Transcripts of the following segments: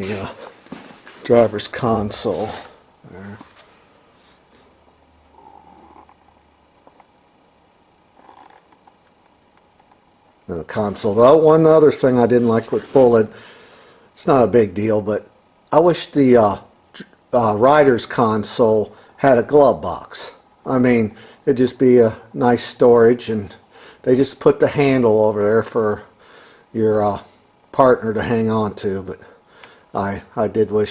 the driver's console there. The console. Though, one other thing I didn't like with Bullet, it's not a big deal, but I wish the rider's console had a glove box. I mean, it'd just be a nice storage, and they just put the handle over there for your partner to hang on to. But I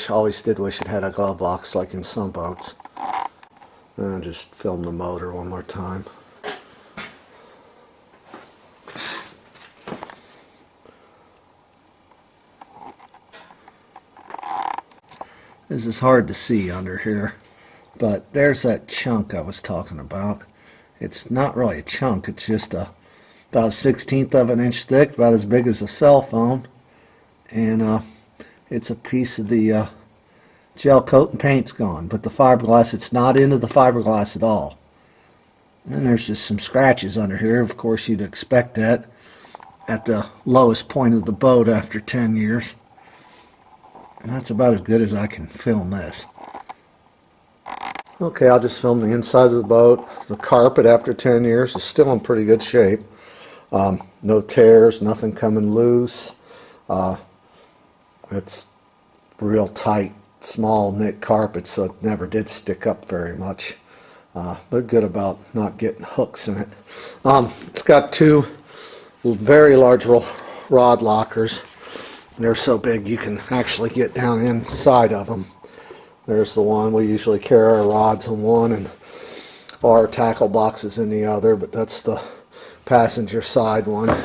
always did wish it had a glove box like in some boats. And I'll just film the motor one more time. This is hard to see under here, but there's that chunk I was talking about. It's not really a chunk, it's just about a 1/16 of an inch thick, about as big as a cell phone. And it's a piece of the gel coat and paint's gone, but the fiberglass, it's not into the fiberglass at all. And there's just some scratches under here. Of course, you'd expect that at the lowest point of the boat after 10 years. And that's about as good as I can film this. Okay, I'll just film the inside of the boat. The carpet after 10 years is still in pretty good shape. No tears, nothing coming loose. It's real tight, small knit carpet, so it never did stick up very much. But good about not getting hooks in it. It's got two very large rod lockers. They're so big you can actually get down inside of them. There's the one. We usually carry our rods in one and our tackle boxes in the other, but that's the passenger side one.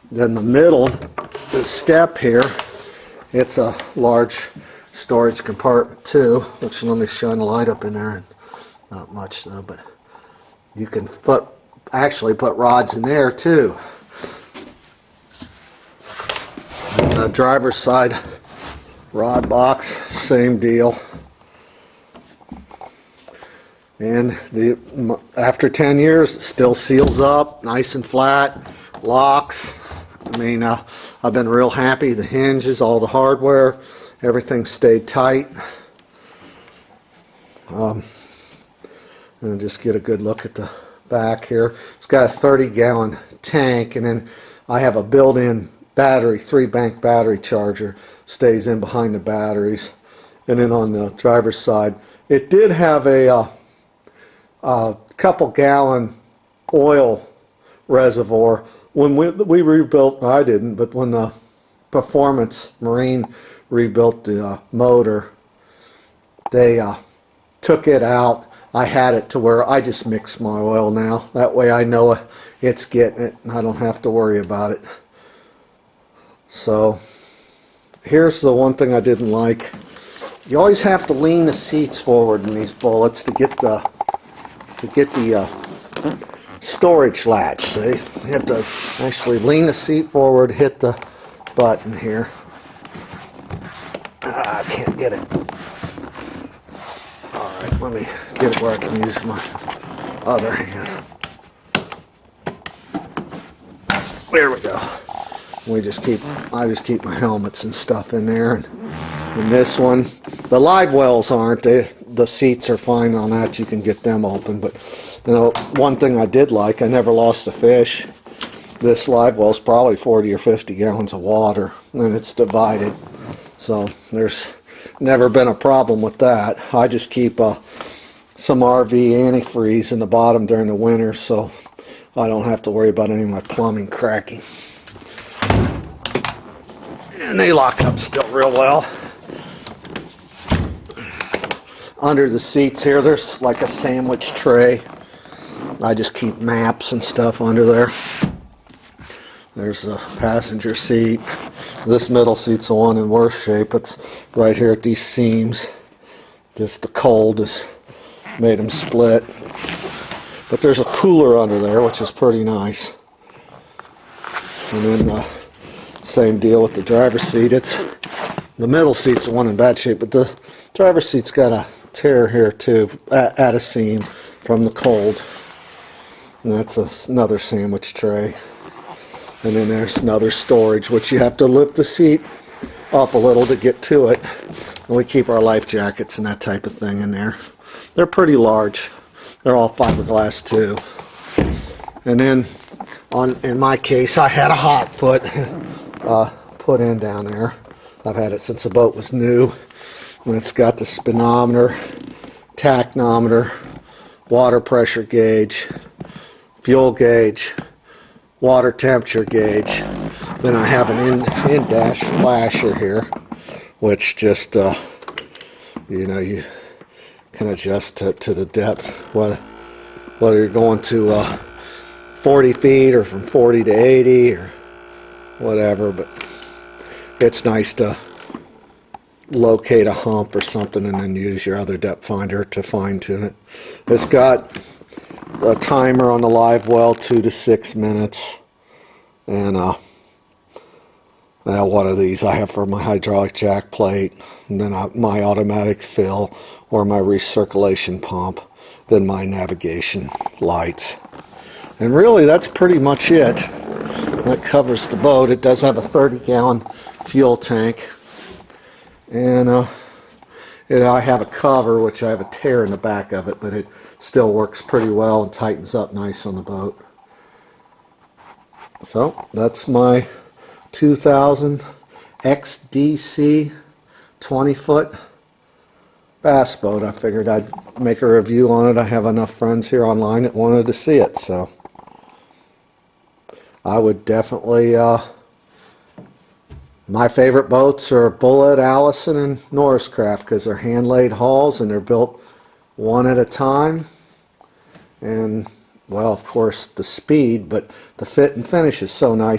Then the middle, the step here, it's a large storage compartment too, which, let me shine a light up in there. Not much though, but you can actually put rods in there too. The driver's side rod box, same deal. And after 10 years, it still seals up, nice and flat, locks. I mean, I've been real happy. The hinges, all the hardware, everything stayed tight. And just get a good look at the back here. It's got a 30-gallon tank, and then I have a built-in battery, 3-bank battery charger, stays in behind the batteries. And then on the driver's side, it did have a couple-gallon oil reservoir. When we rebuilt, I didn't, but when the Performance Marine rebuilt the motor, they took it out. I had it to where I just mix my oil now. That way I know it's getting it, and I don't have to worry about it. So here's the one thing I didn't like. You always have to lean the seats forward in these Bullets to get the storage latch. See, you have to actually lean the seat forward, hit the button here. I can't get it. All right, let me get it where I can use my other hand. There we go. I just keep my helmets and stuff in there, and this one, the live wells aren't. The seats are fine on that. You can get them open. But you know, one thing I did like, I never lost a fish. This live well's probably 40 or 50 gallons of water, and it's divided, so there's never been a problem with that. I just keep some RV antifreeze in the bottom during the winter, so I don't have to worry about any of my plumbing cracking. And they lock up still real well. Under the seats here, there's like a sandwich tray. I just keep maps and stuff under there. There's the passenger seat. This middle seat's the one in worse shape. It's right here at these seams. Just the cold has made them split. But there's a cooler under there, which is pretty nice. And then same deal with the driver's seat. The middle seat's the one in bad shape, but the driver's seat's got a tear here too, at a seam from the cold. And that's another sandwich tray. And then there's another storage, which you have to lift the seat up a little to get to it. And we keep our life jackets and that type of thing in there. They're pretty large. They're all fiberglass too. And then in my case, I had a hot foot put in down there. I've had it since the boat was new. And it's got the speedometer, tachometer, water pressure gauge, fuel gauge, water temperature gauge. Then I have an in-dash flasher here, which just, you know, you can adjust to the depth, whether you're going to 40 feet or from 40 to 80 or whatever, but it's nice to locate a hump or something and then use your other depth finder to fine tune it. It's got a timer on the live well, 2 to 6 minutes, and one of these I have for my hydraulic jack plate, and then my automatic fill or my recirculation pump, then my navigation lights. And really that's pretty much it. That covers the boat. It does have a 30-gallon fuel tank, and I have a cover which I have a tear in the back of it, but it still works pretty well and tightens up nice on the boat. So that's my 2000 XDC 20-foot bass boat. I figured I'd make a review on it. I have enough friends here online that wanted to see it, so I would definitely, my favorite boats are Bullet, Allison, and Norriscraft because they're hand-laid hulls and they're built one at a time. And, well, of course, the speed, but the fit and finish is so nice.